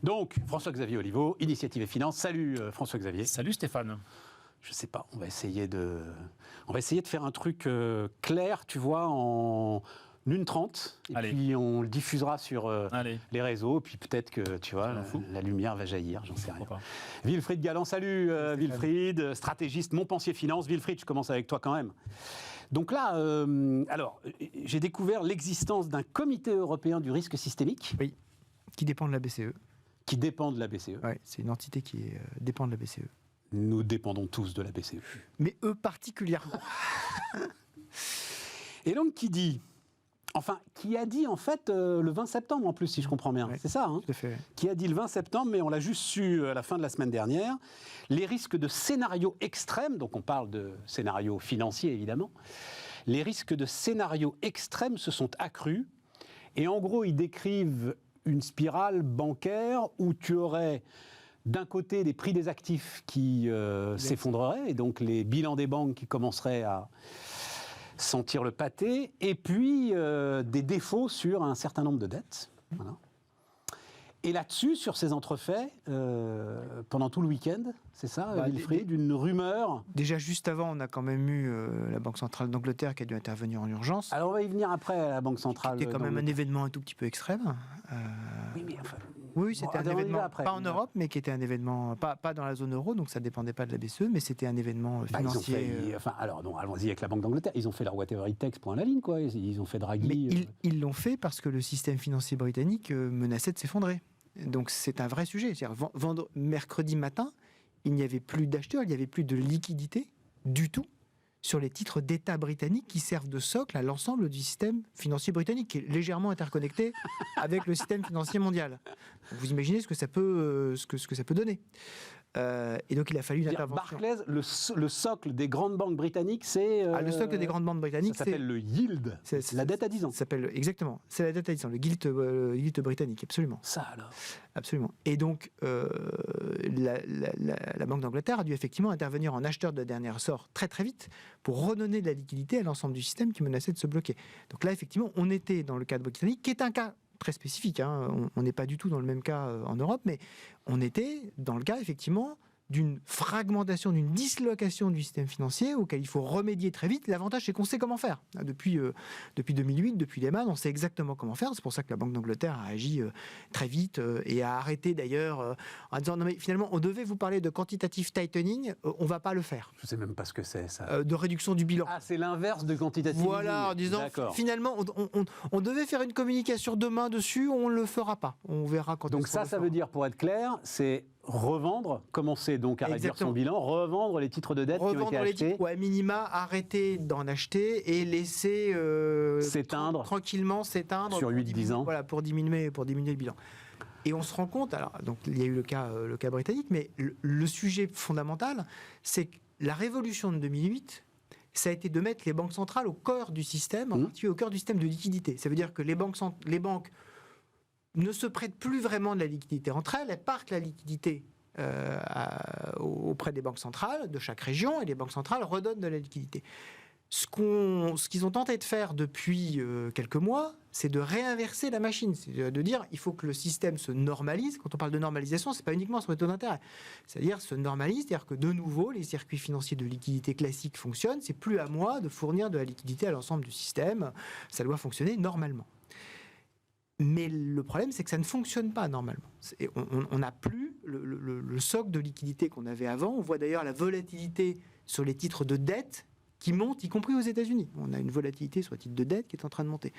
Donc, François-Xavier Oliveau, Initiative et Finance. Salut François-Xavier. Salut Stéphane. Je sais pas, on va essayer de faire un truc clair, tu vois, en 1h30. Et Allez. puis on le diffusera sur les réseaux. Et puis peut-être que, tu vois, la lumière va jaillir, j'en sais rien. Wilfried Galland, salut Wilfried, stratégiste Montpensier Finance. Wilfried, je commence avec toi quand même. Donc là, j'ai découvert l'existence d'un comité européen du risque systémique. Oui, qui dépend de la BCE. Qui dépend de la BCE. Oui, c'est une entité qui dépend de la BCE. Nous dépendons tous de la BCE. Mais eux particulièrement. Et donc qui a dit en fait le 20 septembre en plus, si je comprends bien. Ouais, c'est ça, hein, tout à fait. Qui a dit le 20 septembre, mais on l'a juste su à la fin de la semaine dernière, les risques de scénarios extrêmes, donc on parle de scénarios financiers évidemment, les risques de scénarios extrêmes se sont accrus, et en gros ils décrivent une spirale bancaire où tu aurais d'un côté des prix des actifs qui s'effondreraient, et donc les bilans des banques qui commenceraient à sentir le pâté, et puis des défauts sur un certain nombre de dettes. Voilà. Et là-dessus, sur ces entrefaits, pendant tout le week-end, c'est ça, Wilfried, une rumeur. Déjà, juste avant, on a quand même eu la Banque centrale d'Angleterre qui a dû intervenir en urgence. Alors, on va y venir après, à la Banque centrale. C'était quand même un événement un tout petit peu extrême. Oui, mais enfin... Oui, c'était un événement, pas en Europe, mais qui était un événement, pas dans la zone euro, donc ça ne dépendait pas de la BCE, mais c'était un événement financier. Allons-y avec la Banque d'Angleterre. Ils ont fait leur whatever it takes, point à la ligne, quoi. Ils ont fait Draghi. Mais ils l'ont fait parce que le système financier britannique menaçait de s'effondrer. Donc c'est un vrai sujet. C'est-à-dire, mercredi matin, il n'y avait plus d'acheteurs, il n'y avait plus de liquidité du tout sur les titres d'État britanniques qui servent de socle à l'ensemble du système financier britannique, qui est légèrement interconnecté avec le système financier mondial. Vous imaginez ce que ça peut donner. Et donc il a fallu une intervention. Barclays, le socle des grandes banques britanniques, c'est... le socle des grandes banques britanniques, ça s'appelle le yield, c'est la dette à 10 ans. Ça s'appelle, exactement, c'est la dette à 10 ans, le gilt britannique, absolument. Ça alors. Absolument. Et donc la Banque d'Angleterre a dû effectivement intervenir en acheteur de dernier ressort très très vite pour redonner de la liquidité à l'ensemble du système qui menaçait de se bloquer. Donc là effectivement on était dans le cas britannique, qui est un cas très spécifique, hein. On n'est pas du tout dans le même cas en Europe, mais on était dans le cas effectivement d'une fragmentation, d'une dislocation du système financier auquel il faut remédier très vite. L'avantage, c'est qu'on sait comment faire. Depuis 2008, depuis Lehman, on sait exactement comment faire. C'est pour ça que la Banque d'Angleterre a agi très vite et a arrêté d'ailleurs en disant non mais finalement on devait vous parler de quantitative tightening, on va pas le faire. Je sais même pas ce que c'est ça. De réduction du bilan. Ah, c'est l'inverse de quantitative. Voilà, en disant finalement on devait faire une communication demain dessus, on le fera pas. On verra quand. Donc ça veut dire, pour être clair, c'est revendre, commencer donc à réduire son bilan, revendre les titres de dette qui ont été achetés. Ou à minima, arrêter d'en acheter et laisser tranquillement s'éteindre sur 8-10 ans. Voilà, pour diminuer le bilan. Et on se rend compte, alors donc il y a eu le cas britannique, mais le sujet fondamental, c'est que la révolution de 2008, ça a été de mettre les banques centrales au cœur du système, en particulier au cœur du système de liquidité. Ça veut dire que les banques ne se prêtent plus vraiment de la liquidité entre elles, elles partent la liquidité auprès des banques centrales de chaque région, et les banques centrales redonnent de la liquidité. Ce qu'ils ont tenté de faire depuis quelques mois, c'est de réinverser la machine, c'est de dire il faut que le système se normalise. Quand on parle de normalisation, c'est pas uniquement sur les taux d'intérêt, c'est-à-dire se normalise, c'est-à-dire que de nouveau les circuits financiers de liquidité classiques fonctionnent, c'est plus à moi de fournir de la liquidité à l'ensemble du système, ça doit fonctionner normalement. Mais le problème, c'est que ça ne fonctionne pas normalement. On n'a plus le socle de liquidité qu'on avait avant. On voit d'ailleurs la volatilité sur les titres de dette qui monte, y compris aux États-Unis. On a une volatilité sur les titres de dette qui est en train de monter.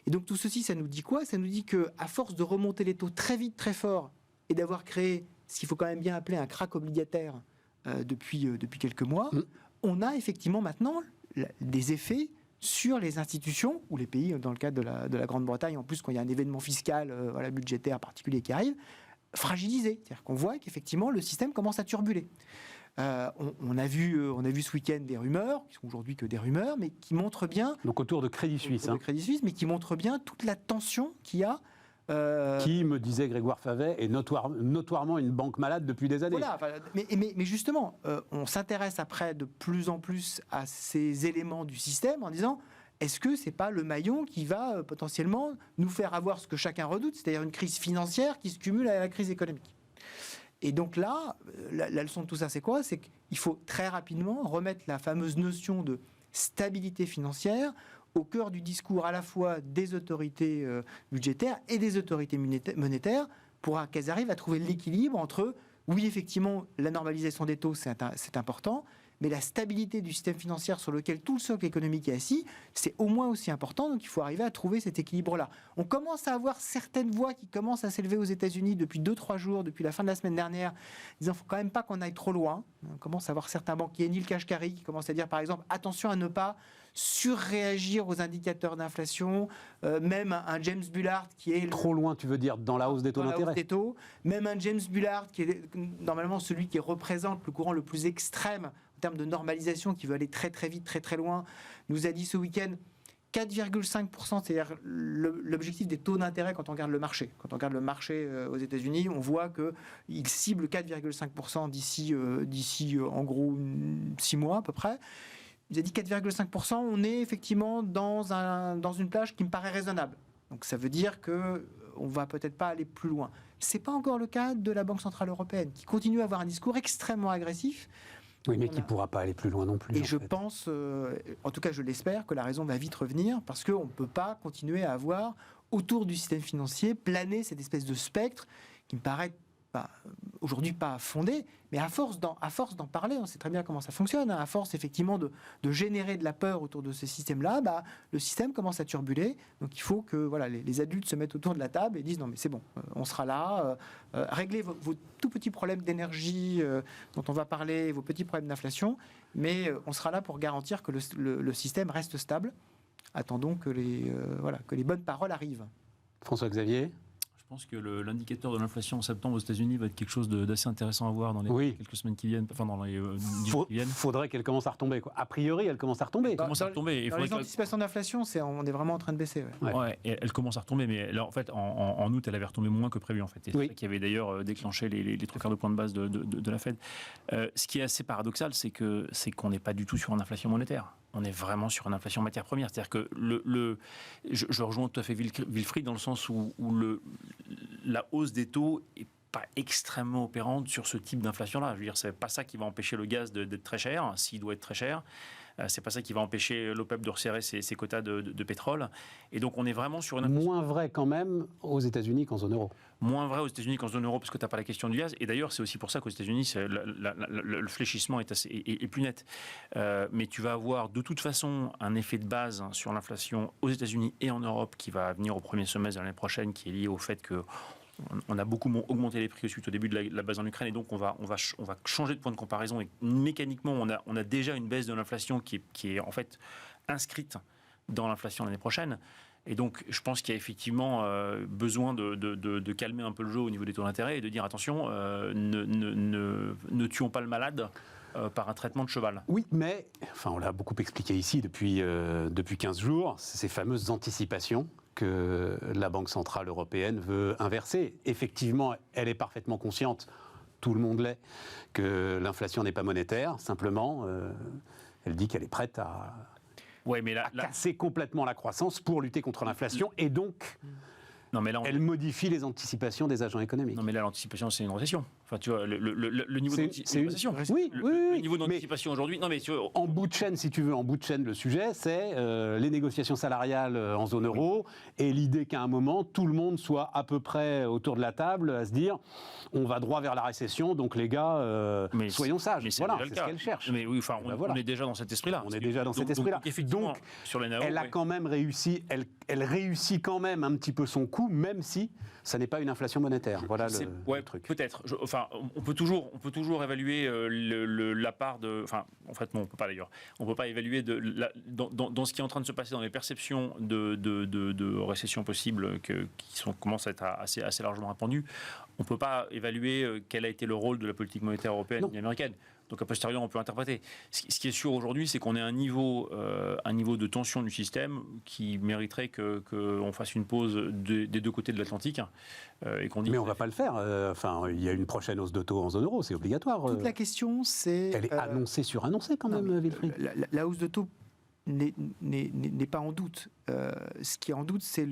Et donc tout ceci, ça nous dit quoi ? Ça nous dit qu'à force de remonter les taux très vite, très fort, et d'avoir créé ce qu'il faut quand même bien appeler un krach obligataire depuis quelques mois, on a effectivement maintenant des effets sur les institutions ou les pays, dans le cadre de la Grande-Bretagne, en plus quand il y a un événement fiscal budgétaire particulier qui arrive, fragilisé. C'est-à-dire qu'on voit qu'effectivement le système commence à turbuler. On a vu ce week-end des rumeurs, qui sont aujourd'hui que des rumeurs, mais qui montrent bien... Donc autour de Crédit Suisse. Mais qui montrent bien toute la tension qu'il y a. Qui, me disait Grégoire Favet, est notoirement une banque malade depuis des années. Voilà, mais justement, on s'intéresse après de plus en plus à ces éléments du système en disant, est-ce que c'est pas le maillon qui va potentiellement nous faire avoir ce que chacun redoute, c'est-à-dire une crise financière qui se cumule à la crise économique? Et donc là, la leçon de tout ça, c'est quoi? C'est qu'il faut très rapidement remettre la fameuse notion de stabilité financière au cœur du discours à la fois des autorités budgétaires et des autorités monétaires pour qu'elles arrivent à trouver l'équilibre entre, oui, effectivement, la normalisation des taux, c'est important, mais la stabilité du système financier sur lequel tout le socle économique est assis, c'est au moins aussi important. Donc il faut arriver à trouver cet équilibre-là. On commence à avoir certaines voix qui commencent à s'élever aux États-Unis depuis 2-3 jours, depuis la fin de la semaine dernière, disant qu'il ne faut quand même pas qu'on aille trop loin. On commence à avoir certains banquiers, Neil Kashkari, qui commence à dire par exemple attention à ne pas surréagir aux indicateurs d'inflation, même un James Bullard qui est... Trop loin, tu veux dire, dans la hausse des taux d'intérêt? Même un James Bullard qui est normalement celui qui représente le courant le plus extrême en termes de normalisation, qui veut aller très très vite, très très loin, nous a dit ce week-end 4,5%, c'est-à-dire l'objectif des taux d'intérêt quand on regarde le marché. Quand on regarde le marché aux États-Unis, on voit qu'il cible 4,5% d'ici en gros 6 mois à peu près. Il a dit 4,5%, on est effectivement dans une plage qui me paraît raisonnable. Donc ça veut dire qu'on ne va peut-être pas aller plus loin. Ce n'est pas encore le cas de la Banque Centrale Européenne, qui continue à avoir un discours extrêmement agressif. Oui, mais qui ne pourra pas aller plus loin non plus. Et je pense, en tout cas je l'espère, que la raison va vite revenir, parce qu'on ne peut pas continuer à avoir, autour du système financier, planer cette espèce de spectre qui me paraît aujourd'hui pas fondé, mais à force d'en parler, on sait très bien comment ça fonctionne, à force effectivement de générer de la peur autour de ce système-là, le système commence à turbuler. Donc il faut que les adultes se mettent autour de la table et disent non mais c'est bon, on sera là, réglez vos tout petits problèmes d'énergie dont on va parler, vos petits problèmes d'inflation, mais on sera là pour garantir que le système reste stable. Attendons que les bonnes paroles arrivent. François-Xavier ? Je pense que l'indicateur de l'inflation en septembre aux États-Unis va être quelque chose d'assez intéressant à voir dans les quelques semaines qui viennent, enfin dans les jours qui viennent. Faudrait qu'elle commence à retomber, quoi. A priori, elle commence à retomber. Dans les anticipations d'inflation, on est vraiment en train de baisser. Ouais, et elle commence à retomber, mais là, en fait, en août, elle avait retombé moins que prévu, en fait. Et c'est ça qui avait d'ailleurs déclenché les 3/4 de points de base de la Fed. Ce qui est assez paradoxal, c'est qu'on n'est pas du tout sur une inflation monétaire. On est vraiment sur une inflation matière première. C'est-à-dire que je rejoins tout à fait Wilfried dans le sens où la hausse des taux n'est pas extrêmement opérante sur ce type d'inflation-là. Je veux dire, c'est pas ça qui va empêcher le gaz d'être très cher, s'il doit être très cher. C'est pas ça qui va empêcher l'OPEP de resserrer ses quotas de pétrole. Et donc, on est vraiment sur une inflation... Moins vrai quand même aux États-Unis qu'en zone euro. Moins vrai aux États-Unis qu'en zone euro, parce que tu n'as pas la question du gaz. Et d'ailleurs, c'est aussi pour ça qu'aux États-Unis, le fléchissement est plus net. Mais tu vas avoir de toute façon un effet de base sur l'inflation aux États-Unis et en Europe qui va venir au premier semestre de l'année prochaine, qui est lié au fait que on a beaucoup augmenté les prix suite au début de la base en Ukraine, et donc on va changer de point de comparaison. Et mécaniquement, on a déjà une baisse de l'inflation qui est en fait inscrite dans l'inflation l'année prochaine. Et donc, je pense qu'il y a effectivement besoin de calmer un peu le jeu au niveau des taux d'intérêt et de dire attention, ne tuons pas le malade par un traitement de cheval. Oui, mais on l'a beaucoup expliqué ici depuis 15 jours, ces fameuses anticipations que la Banque Centrale Européenne veut inverser. Effectivement, elle est parfaitement consciente, tout le monde l'est, que l'inflation n'est pas monétaire. Simplement, elle dit qu'elle est prête à casser complètement la croissance pour lutter contre l'inflation, et donc... Non, mais là, elle modifie les anticipations des agents économiques. Non, mais là, l'anticipation, c'est une récession. Enfin, tu vois, le niveau d'anticipation. Oui, le niveau d'anticipation aujourd'hui. Non, mais en bout de chaîne, si tu veux, le sujet, c'est les négociations salariales en zone euro, et l'idée qu'à un moment, tout le monde soit à peu près autour de la table à se dire, on va droit vers la récession, donc les gars, soyons sages. Voilà, c'est ce qu'elle cherche. Mais oui, enfin, on est déjà dans cet esprit-là. On est déjà dans cet esprit-là. Donc, sur les NAO, elle a quand même réussi. Elle réussit quand même un petit peu son coup, même si ça n'est pas une inflation monétaire. Voilà le truc. Peut-être. On peut toujours évaluer la part de... Enfin, en fait, non, on ne peut pas d'ailleurs. On ne peut pas évaluer dans ce qui est en train de se passer dans les perceptions de récession possible qui commencent à être assez largement répandues. On ne peut pas évaluer quel a été le rôle de la politique monétaire européenne et américaine. Donc, a posteriori, on peut interpréter. Ce qui est sûr aujourd'hui, c'est qu'on est à un niveau de tension du système qui mériterait qu'on fasse une pause des deux côtés de l'Atlantique. Et qu'on dise... Mais on ne va pas le faire. Il y a une prochaine hausse de taux en zone euro, c'est obligatoire. Toute la question, c'est... Elle est annoncée, surannoncée quand même, Wilfried. La hausse de taux n'est pas en doute. Ce qui est en doute, c'est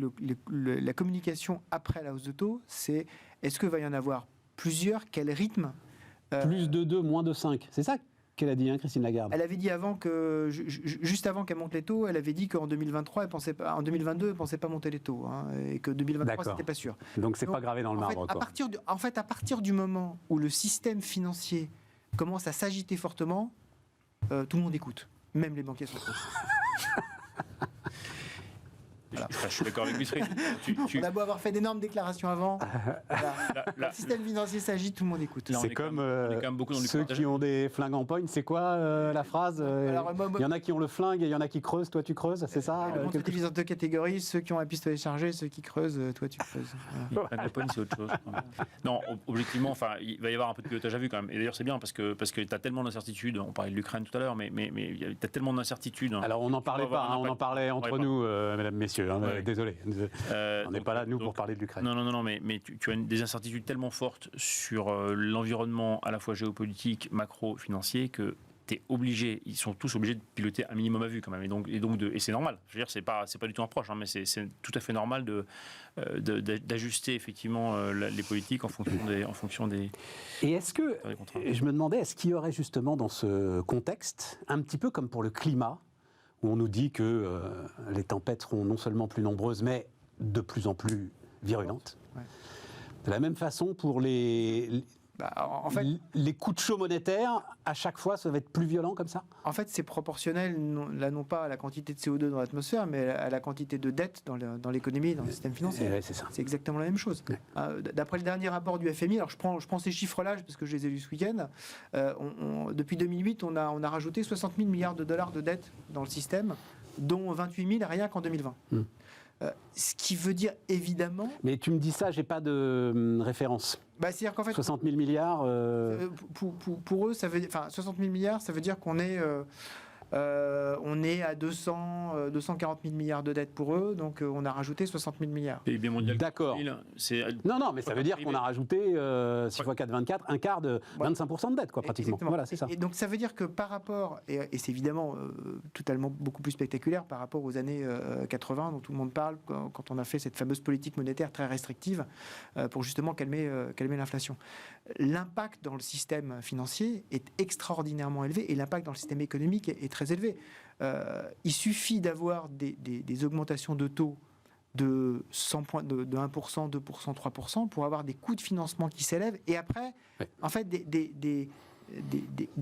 la communication après la hausse de taux. C'est est-ce qu'il va y en avoir plusieurs? Quel rythme? Plus de 2, moins de 5. C'est ça qu'elle a dit, hein, Christine Lagarde. Elle avait dit juste avant qu'elle monte les taux, elle avait dit qu'en 2023, en 2022, elle ne pensait pas monter les taux, hein, et que 2023, c'était pas sûr. Donc c'est pas gravé dans le marbre. À partir du moment où le système financier commence à s'agiter fortement, tout le monde écoute, même les banquiers centraux. Voilà. Je suis d'accord avec Bissery. On a beau avoir fait d'énormes déclarations avant, le système financier s'agit, tout le monde écoute. C'est comme ceux qui ont des flingues en poigne. C'est quoi la phrase? Il y en a qui ont le flingue et il y en a qui creusent. Toi, tu creuses, c'est ça? On te divise en deux catégories, ceux qui ont un pistolet chargé, ceux qui creusent, toi, tu creuses. La poigne, c'est autre chose. Non, objectivement, il va y avoir un peu de pilotage à vue quand même. Et d'ailleurs, c'est bien parce que tu as tellement d'incertitudes. On parlait de l'Ukraine tout à l'heure, mais tu as tellement d'incertitudes. Alors, on n'en parlait pas, on en parlait entre nous, mesdames, messieurs. Ouais. Désolé, on n'est pas là, nous, pour parler de l'Ukraine. Non, mais tu as des incertitudes tellement fortes sur l'environnement à la fois géopolitique, macro-financier, que tu es obligé, ils sont tous obligés de piloter un minimum à vue quand même. Et c'est normal. Je veux dire, c'est pas du tout un reproche, hein, mais c'est tout à fait normal d'ajuster effectivement les politiques en fonction des Et est-ce que, je me demandais, est-ce qu'il y aurait justement dans ce contexte, un petit peu comme pour le climat, où on nous dit que les tempêtes seront non seulement plus nombreuses, mais de plus en plus virulentes. Ouais. De la même façon, pour les coups de chaud monétaires, à chaque fois, ça va être plus violent comme ça? En fait, c'est proportionnel, non pas à la quantité de CO2 dans l'atmosphère, mais à la quantité de dette dans l'économie, dans le système financier. C'est ça. C'est exactement la même chose. Ouais. D'après le dernier rapport du FMI, alors je prends ces chiffres-là parce que je les ai lus ce week-end, depuis 2008, on a rajouté 60 000 milliards de dollars de dette dans le système, dont 28 000 rien qu'en 2020. Ce qui veut dire évidemment... Mais tu me dis ça, j'ai pas de référence. C'est-à-dire qu'en fait... 60 000 milliards... Pour eux, ça veut dire... Enfin, 60 000 milliards, ça veut dire qu'on est... on est à 240 000 milliards de dettes pour eux, donc on a rajouté 60 000 milliards. PIB mondial. D'accord. Non, mais ça veut dire qu'on a rajouté 6 x 4, 24, un quart de 25% de dette, quoi, pratiquement. Exactement. Voilà, c'est ça. Et donc ça veut dire que par rapport, et c'est évidemment totalement beaucoup plus spectaculaire par rapport aux années 80 dont tout le monde parle, quand on a fait cette fameuse politique monétaire très restrictive pour justement calmer l'inflation. L'impact dans le système financier est extraordinairement élevé et l'impact dans le système économique est très élevé. Il suffit d'avoir des augmentations de taux de 100 points, de 1%, 2%, 3% pour avoir des coûts de financement qui s'élèvent et après, en fait, des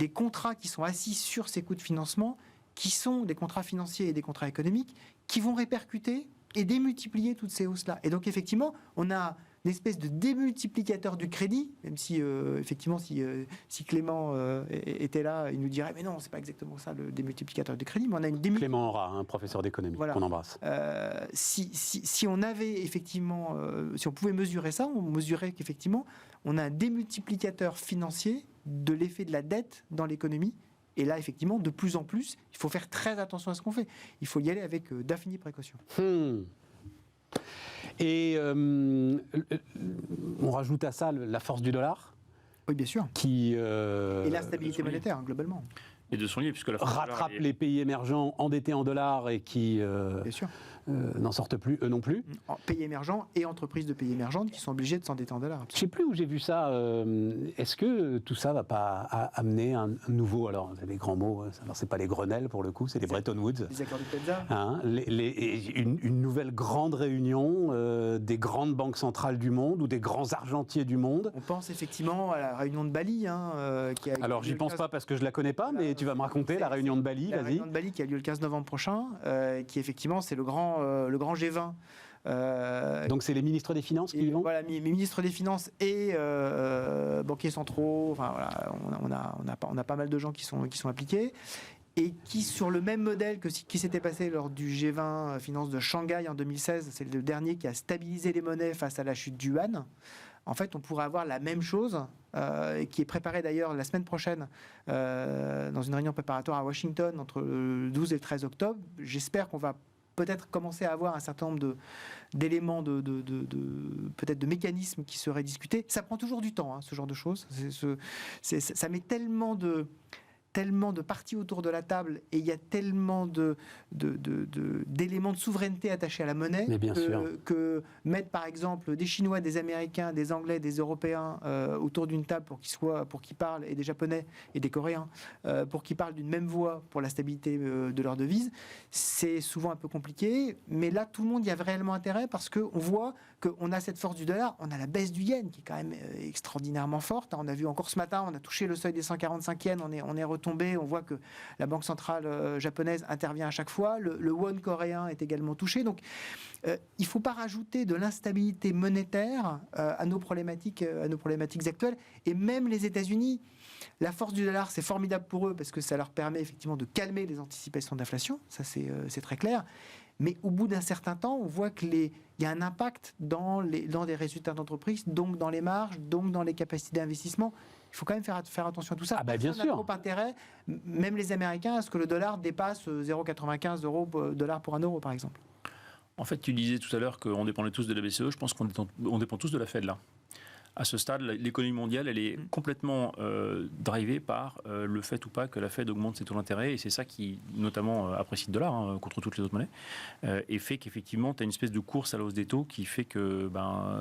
contrats qui sont assis sur ces coûts de financement, qui sont des contrats financiers et des contrats économiques, qui vont répercuter et démultiplier toutes ces hausses-là. Et donc, effectivement, on a une espèce de démultiplicateur du crédit, même si, effectivement, si Clément était là, il nous dirait, mais non, c'est pas exactement ça, le démultiplicateur du crédit, mais on a une Clément Aura, un professeur d'économie, qu'on embrasse. Si on avait, effectivement, si on pouvait mesurer ça, on mesurait qu'effectivement, on a un démultiplicateur financier de l'effet de la dette dans l'économie. Et là, effectivement, de plus en plus, il faut faire très attention à ce qu'on fait. Il faut y aller avec d'infinies précautions. Et on rajoute à ça la force du dollar. Oui, bien sûr. Et l'instabilité monétaire, globalement. Et de son lieu, puisque la rattrape les pays émergents endettés en dollars et qui n'en sortent plus, eux non plus. Pays émergents et entreprises de pays émergentes qui sont obligées de s'endetter en dollars. Je ne sais plus où j'ai vu ça. Est-ce que tout ça ne va pas amener un nouveau... Alors, c'est des grands mots. Alors, ce n'est pas les Grenelles, pour le coup, c'est les Bretton Woods. Les accords du Plaza. Une nouvelle grande réunion des grandes banques centrales du monde ou des grands argentiers du monde. On pense effectivement à la réunion de Bali. Alors, j'y pense pas parce que je ne la connais pas, mais tu vas me raconter la réunion de Bali, vas-y. La réunion de Bali qui a lieu le 15 novembre prochain, qui effectivement, c'est le grand G20. Donc c'est les ministres des Finances qui y vont ? Voilà, ministres des Finances et banquiers centraux. Enfin, voilà, on a pas mal de gens qui sont impliqués et qui, sur le même modèle que ce qui s'était passé lors du G20 Finances de Shanghai en 2016, c'est le dernier qui a stabilisé les monnaies face à la chute du yuan. En fait, on pourrait avoir la même chose, qui est préparée d'ailleurs la semaine prochaine dans une réunion préparatoire à Washington entre le 12 et le 13 octobre. J'espère qu'on va peut-être commencer à avoir un certain nombre d'éléments, peut-être de mécanismes qui seraient discutés. Ça prend toujours du temps, ce genre de choses. Ça met tellement tellement de parties autour de la table et il y a tellement d'éléments de souveraineté attachés à la monnaie que mettre par exemple des Chinois, des Américains, des Anglais, des Européens autour d'une table pour qu'ils parlent, et des Japonais et des Coréens, pour qu'ils parlent d'une même voix pour la stabilité de leur devise, c'est souvent un peu compliqué. Mais là, tout le monde y a réellement intérêt parce qu'on voit qu'on a cette force du dollar, on a la baisse du yen qui est quand même extraordinairement forte. On a vu encore ce matin, on a touché le seuil des 145 yens, on est retombé, on voit que la banque centrale japonaise intervient à chaque fois, le won coréen est également touché. Donc il ne faut pas rajouter de l'instabilité monétaire à nos problématiques actuelles. Et même les États-Unis, la force du dollar, c'est formidable pour eux parce que ça leur permet effectivement de calmer les anticipations d'inflation, ça c'est très clair. Mais au bout d'un certain temps, on voit qu'il y a un impact dans les résultats d'entreprise, donc dans les marges, donc dans les capacités d'investissement. Il faut quand même faire attention à tout ça. Ah bah bien sûr. On a trop intérêt, même les Américains, à ce que le dollar dépasse 0,95 $ pour un euro, par exemple. En fait, tu disais tout à l'heure qu'on dépendait tous de la BCE. Je pense qu'on dépend tous de la Fed, là. À ce stade, l'économie mondiale, elle est complètement drivée par le fait ou pas que la Fed augmente ses taux d'intérêt. Et c'est ça qui, notamment, apprécie le dollar contre toutes les autres monnaies. Et fait qu'effectivement, tu as une espèce de course à la hausse des taux qui fait que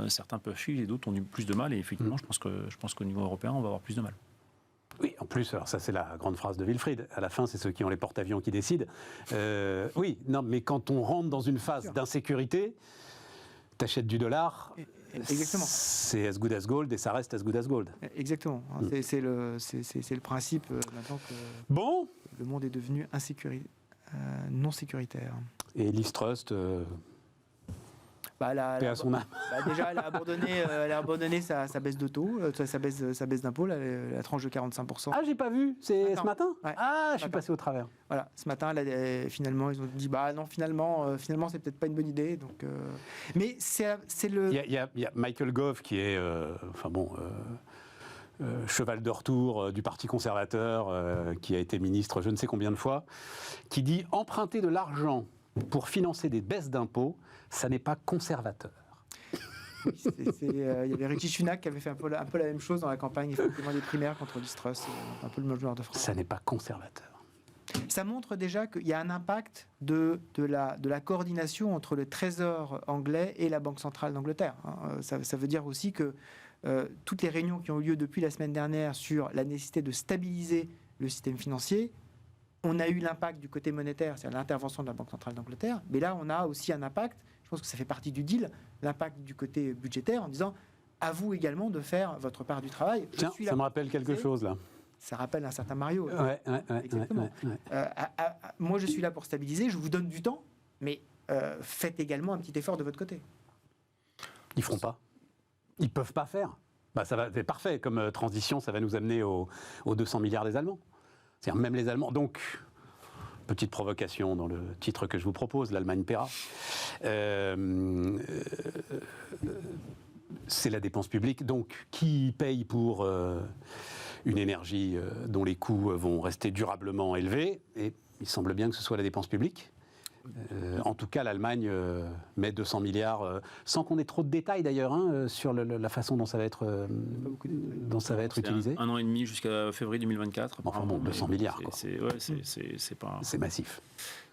certains peuvent suivre et d'autres ont eu plus de mal. Et effectivement, je pense qu'au niveau européen, on va avoir plus de mal. Oui, en plus, alors ça c'est la grande phrase de Wilfried, à la fin c'est ceux qui ont les porte-avions qui décident. Oui, non, mais quand on rentre dans une phase d'insécurité, t'achètes du dollar, exactement. C'est as good as gold et ça reste as good as gold. Exactement, c'est le principe maintenant que le monde est devenu non sécuritaire. Et Liz Truss... déjà, elle a abandonné sa baisse de taux, sa baisse d'impôt, la tranche de 45%. Ah, j'ai pas vu, c'est ce matin ouais. Ah, je suis passé au travers. Voilà, ce matin, finalement, ils ont dit, non, finalement, c'est peut-être pas une bonne idée. Donc, mais c'est le... Il y a Michael Gove qui est, cheval de retour du Parti conservateur, qui a été ministre je ne sais combien de fois, qui dit « Emprunter de l'argent pour financer des baisses d'impôts, ça n'est pas conservateur. » Il y avait Richie Sunak qui avait fait un peu la même chose dans la campagne effectivement des primaires contre Liz Truss, un peu le même genre de phrase. Ça n'est pas conservateur. Ça montre déjà qu'il y a un impact de la coordination entre le Trésor anglais et la Banque centrale d'Angleterre. Ça veut dire aussi que toutes les réunions qui ont eu lieu depuis la semaine dernière sur la nécessité de stabiliser le système financier, on a eu l'impact du côté monétaire, c'est-à-dire l'intervention de la Banque centrale d'Angleterre, mais là on a aussi un impact, je pense que ça fait partie du deal, l'impact du côté budgétaire en disant à vous également de faire votre part du travail. Tiens, ça me rappelle quelque chose là. Ça rappelle un certain Mario. Ouais, exactement. Moi je suis là pour stabiliser, je vous donne du temps, mais faites également un petit effort de votre côté. Ils feront pas. Ils peuvent pas faire. C'est parfait comme transition, ça va nous amener aux 200 milliards des Allemands. C'est-à-dire même les Allemands. Donc, petite provocation dans le titre que je vous propose, l'Allemagne paiera. C'est la dépense publique. Donc, qui paye pour une énergie dont les coûts vont rester durablement élevés? Et il semble bien que ce soit la dépense publique. En tout cas, l'Allemagne met 200 milliards, sans qu'on ait trop de détails d'ailleurs sur la façon dont ça va être, utilisé. Un an et demi jusqu'à février 2024. Enfin bon, 200 milliards. C'est massif.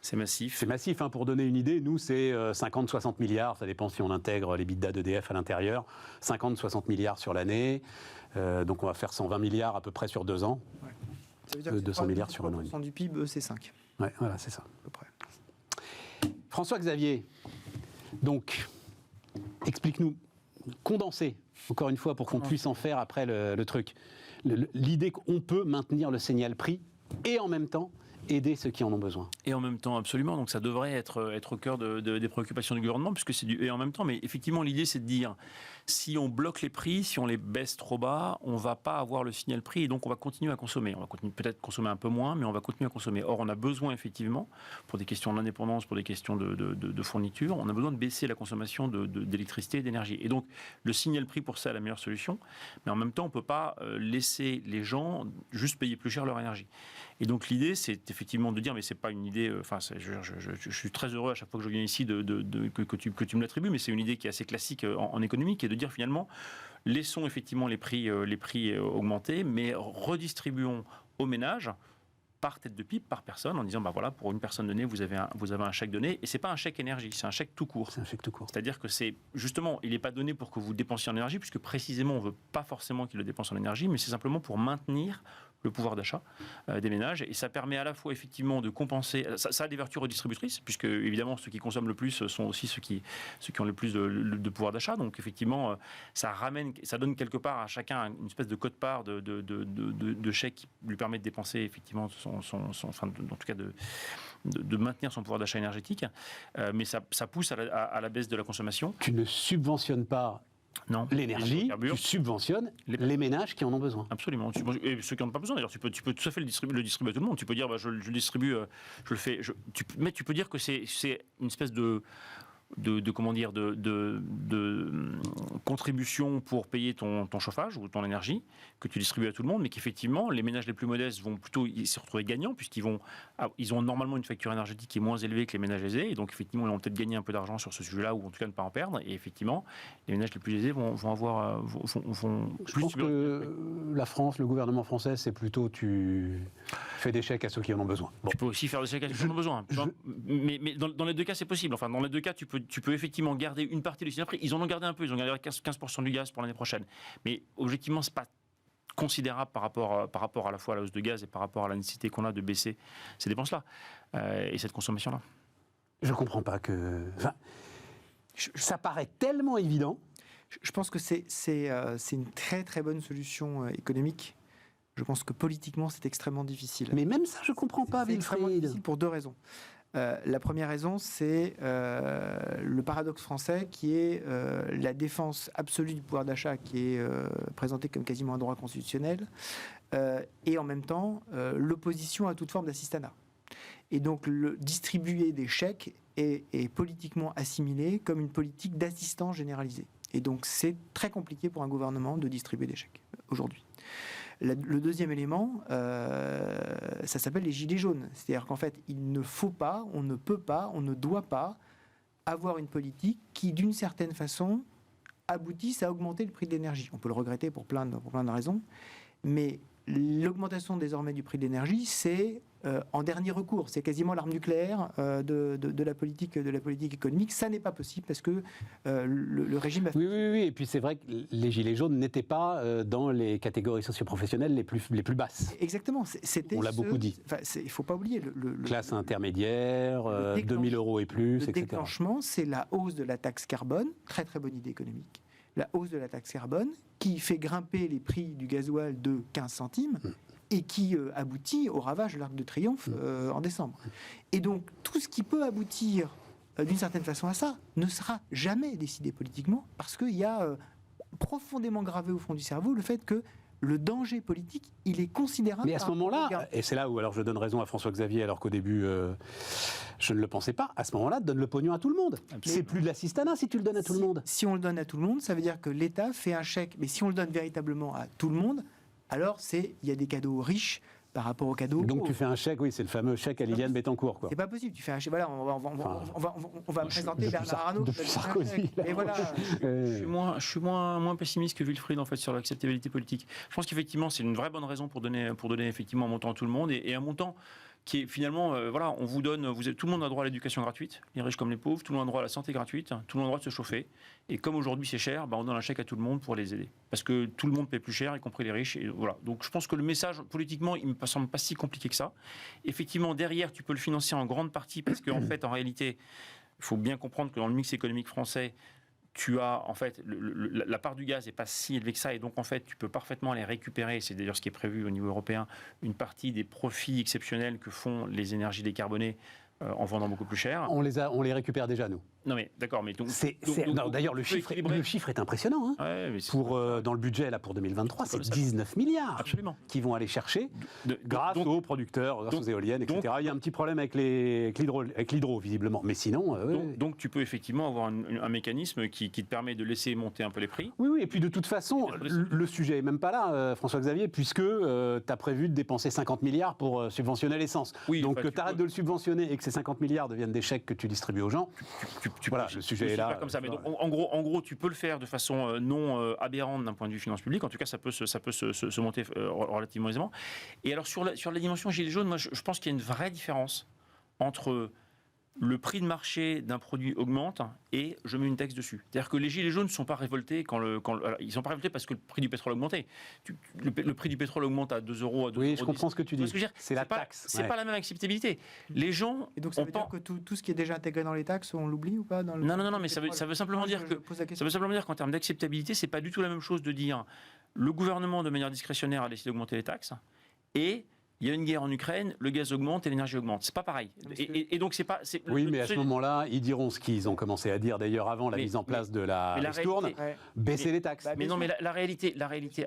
C'est massif. C'est massif, pour donner une idée. Nous, c'est 50-60 milliards. Ça dépend si on intègre les bidas d'EDF à l'intérieur. 50-60 milliards sur l'année. Donc on va faire 120 milliards à peu près sur 2 ans. Ouais. Ça veut dire que 200 milliards sur un an et demi. Du PIB, c'est 5. Ouais, voilà, c'est ça. À peu près. François-Xavier, donc, explique-nous, condensé, encore une fois, pour qu'on puisse en faire après le truc. L'idée qu'on peut maintenir le signal prix et en même temps aider ceux qui en ont besoin. Et en même temps, absolument. Donc ça devrait être au cœur des préoccupations du gouvernement, puisque c'est du et en même temps. Mais effectivement, l'idée, c'est de dire, si on bloque les prix, si on les baisse trop bas, on ne va pas avoir le signal prix et donc on va continuer à consommer. On va peut-être consommer un peu moins, mais on va continuer à consommer. Or, on a besoin, effectivement, pour des questions d'indépendance, pour des questions de fourniture, on a besoin de baisser la consommation d'électricité et d'énergie. Et donc, le signal prix, pour ça, est la meilleure solution. Mais en même temps, on ne peut pas laisser les gens juste payer plus cher leur énergie. Et donc l'idée, c'est effectivement de dire, mais c'est pas une idée. Enfin, je suis très heureux à chaque fois que je viens ici que tu me l'attribues, mais c'est une idée qui est assez classique en économie, qui est de dire finalement, laissons effectivement les prix augmenter, mais redistribuons aux ménages par tête de pipe, par personne, en disant voilà, pour une personne donnée, vous avez un chèque donné. Et c'est pas un chèque énergie, c'est un chèque tout court. C'est un chèque tout court. C'est-à-dire que c'est justement, il n'est pas donné pour que vous dépensiez en énergie, puisque précisément, on ne veut pas forcément qu'il le dépense en énergie, mais c'est simplement pour maintenir le pouvoir d'achat des ménages. Et ça permet à la fois effectivement de compenser. Ça a des vertus redistributrices, puisque évidemment ceux qui consomment le plus sont aussi ceux qui ont le plus de pouvoir d'achat. Donc effectivement, ça donne quelque part à chacun une espèce de quote-part de chèque qui lui permet de dépenser effectivement en tout cas de maintenir son pouvoir d'achat énergétique. Mais ça pousse à la baisse de la consommation. Tu ne subventionnes pas l'énergie, tu subventionnes les ménages qui en ont besoin. Absolument. Et ceux qui n'en ont pas besoin, d'ailleurs, tu peux tout à fait le distribuer à tout le monde. Tu peux dire, je le distribue, je le fais. Mais tu peux dire que c'est une espèce de contribution pour payer ton chauffage ou ton énergie que tu distribues à tout le monde, mais qu'effectivement les ménages les plus modestes vont plutôt se retrouver gagnants puisqu'ils ont normalement une facture énergétique qui est moins élevée que les ménages aisés, et donc effectivement ils vont peut-être gagner un peu d'argent sur ce sujet-là, ou en tout cas ne pas en perdre, et effectivement les ménages les plus aisés vont Je pense que la France, le gouvernement français, c'est plutôt tu fais des chèques à ceux qui en ont besoin. Bon. Tu peux aussi faire des chèques à ceux qui en ont besoin, mais dans les deux cas c'est possible. Enfin, dans les deux cas tu peux effectivement garder une partie du système. Après, ils en ont gardé un peu, ils ont gardé 15% du gaz pour l'année prochaine. Mais objectivement, ce n'est pas considérable par rapport à la fois à la hausse de gaz et par rapport à la nécessité qu'on a de baisser ces dépenses-là et cette consommation-là. Je ne comprends pas que... Enfin, ça paraît tellement évident. Je pense que c'est une très très bonne solution économique. Je pense que politiquement, c'est extrêmement difficile. Mais même ça, je ne comprends pas, Wilfried. C'est extrêmement difficile pour deux raisons. La première raison, c'est le paradoxe français qui est la défense absolue du pouvoir d'achat qui est présentée comme quasiment un droit constitutionnel et en même temps l'opposition à toute forme d'assistanat. Et donc distribuer des chèques est politiquement assimilé comme une politique d'assistance généralisée. Et donc c'est très compliqué pour un gouvernement de distribuer des chèques aujourd'hui. Le deuxième élément, ça s'appelle les gilets jaunes. C'est-à-dire qu'en fait, il ne faut pas, on ne peut pas, on ne doit pas avoir une politique qui, d'une certaine façon, aboutisse à augmenter le prix de l'énergie. On peut le regretter pour plein de raisons, mais l'augmentation désormais du prix de l'énergie, c'est en dernier recours. C'est quasiment l'arme nucléaire de la politique économique. Ça n'est pas possible parce que le régime... Oui, et puis c'est vrai que les gilets jaunes n'étaient pas dans les catégories socio-professionnelles les plus basses. Exactement. On l'a beaucoup dit. Il ne faut pas oublier... Classe intermédiaire, 2000 € et plus, etc. Le déclenchement, c'est la hausse de la taxe carbone. Très très bonne idée économique. La hausse de la taxe carbone qui fait grimper les prix du gasoil de 15 centimes et qui aboutit au ravage de l'Arc de Triomphe en décembre. Et donc, tout ce qui peut aboutir d'une certaine façon à ça ne sera jamais décidé politiquement parce qu'il y a profondément gravé au fond du cerveau le fait que le danger politique, il est considérable. Mais à ce moment-là, et c'est là où alors je donne raison à François-Xavier alors qu'au début je ne le pensais pas, à ce moment-là, donne le pognon à tout le monde. C'est plus de l'assistanat si tu le donnes à tout le monde. Si on le donne à tout le monde, ça veut dire que l'État fait un chèque, mais si on le donne véritablement à tout le monde, alors il y a des cadeaux riches par rapport aux cadeaux. Donc tu fais un chèque, oui, c'est le fameux chèque à Liliane Bettencourt, quoi. C'est pas possible. Tu fais un chèque. Voilà, on va présenter Bernard Arnault. Depuis Sarkozy. Et voilà. Je suis moins pessimiste que Wilfried en fait sur l'acceptabilité politique. Je pense qu'effectivement c'est une vraie bonne raison pour donner effectivement un montant à tout le monde et un montant qui est finalement, on vous donne, tout le monde a droit à l'éducation gratuite, les riches comme les pauvres, tout le monde a droit à la santé gratuite, tout le monde a droit de se chauffer. Et comme aujourd'hui c'est cher, on donne un chèque à tout le monde pour les aider. Parce que tout le monde paie plus cher, y compris les riches. Et voilà. Donc je pense que le message, politiquement, il ne me semble pas si compliqué que ça. Effectivement, derrière, tu peux le financer en grande partie, parce qu'en fait, en réalité, il faut bien comprendre que dans le mix économique français, tu as, en fait, la part du gaz n'est pas si élevée que ça, et donc, en fait, tu peux parfaitement aller récupérer, c'est d'ailleurs ce qui est prévu au niveau européen, une partie des profits exceptionnels que font les énergies décarbonées en vendant beaucoup plus cher. On les récupère déjà, nous. Non mais d'accord, mais donc... D'ailleurs, le chiffre est impressionnant. Hein. Ouais, mais dans le budget là, pour 2023, c'est 19 milliards qui vont aller chercher grâce aux producteurs, grâce aux éoliennes, etc. Il y a un petit problème avec l'hydro, visiblement. Mais sinon... Donc tu peux effectivement avoir un mécanisme qui te permet de laisser monter un peu les prix. Oui, et puis de toute façon, le sujet n'est même pas là, François-Xavier, puisque tu as prévu de dépenser 50 milliards pour subventionner l'essence. Oui, donc tu arrêtes de le subventionner et que ces 50 milliards deviennent des chèques que tu distribues aux gens. Voilà, le sujet est là. Comme ça. Mais donc, en gros, tu peux le faire de façon non aberrante d'un point de vue finance publique. En tout cas, ça peut se monter relativement aisément. Et alors, sur la dimension gilets jaunes, moi, je pense qu'il y a une vraie différence entre le prix de marché d'un produit augmente et je mets une taxe dessus. C'est-à-dire que les gilets jaunes ne sont pas révoltés alors, ils ne sont pas révoltés parce que le prix du pétrole a augmenté. Le prix du pétrole augmente à 2 euros, à 2 Oui, euros. je comprends ce que tu dis. C'est la taxe. C'est pas la même acceptabilité. Les gens. Et donc ça veut dire que tout ce qui est déjà intégré dans les taxes, on l'oublie ou pas dans le Non, mais ça veut simplement dire qu'en termes d'acceptabilité, c'est pas du tout la même chose de dire le gouvernement de manière discrétionnaire a décidé d'augmenter les taxes et il y a une guerre en Ukraine, le gaz augmente et l'énergie augmente. C'est pas pareil. Et donc c'est pas. Oui, mais à ce moment-là, ils diront ce qu'ils ont commencé à dire d'ailleurs avant la mise en place de la ristourne, baisser les taxes. Mais non, mais la réalité.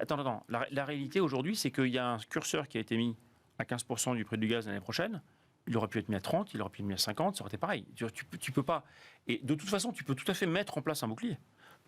Attends. La réalité aujourd'hui, c'est qu'il y a un curseur qui a été mis à 15% du prix du gaz l'année prochaine. Il aurait pu être mis à 30, il aurait pu être mis à 50, ça aurait été pareil. Tu peux pas. Et de toute façon, tu peux tout à fait mettre en place un bouclier.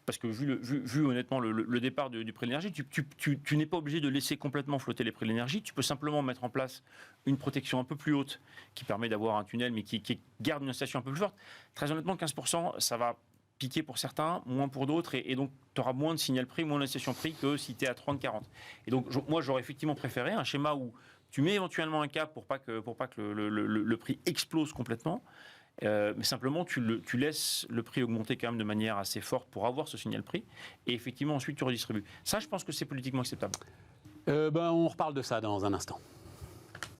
Parce que vu honnêtement le départ du prix de l'énergie, tu n'es pas obligé de laisser complètement flotter les prix de l'énergie. Tu peux simplement mettre en place une protection un peu plus haute qui permet d'avoir un tunnel mais qui garde une incitation un peu plus forte. Très honnêtement, 15%, ça va piquer pour certains, moins pour d'autres. Et donc, tu auras moins de signal prix, moins d'incitation prix que si tu es à 30-40. Et donc, moi, j'aurais effectivement préféré un schéma où tu mets éventuellement un cap pour pas que le prix explose complètement. Mais simplement, tu laisses le prix augmenter quand même de manière assez forte pour avoir ce signal prix. Et effectivement, ensuite, tu redistribues. Ça, je pense que c'est politiquement acceptable. On reparle de ça dans un instant.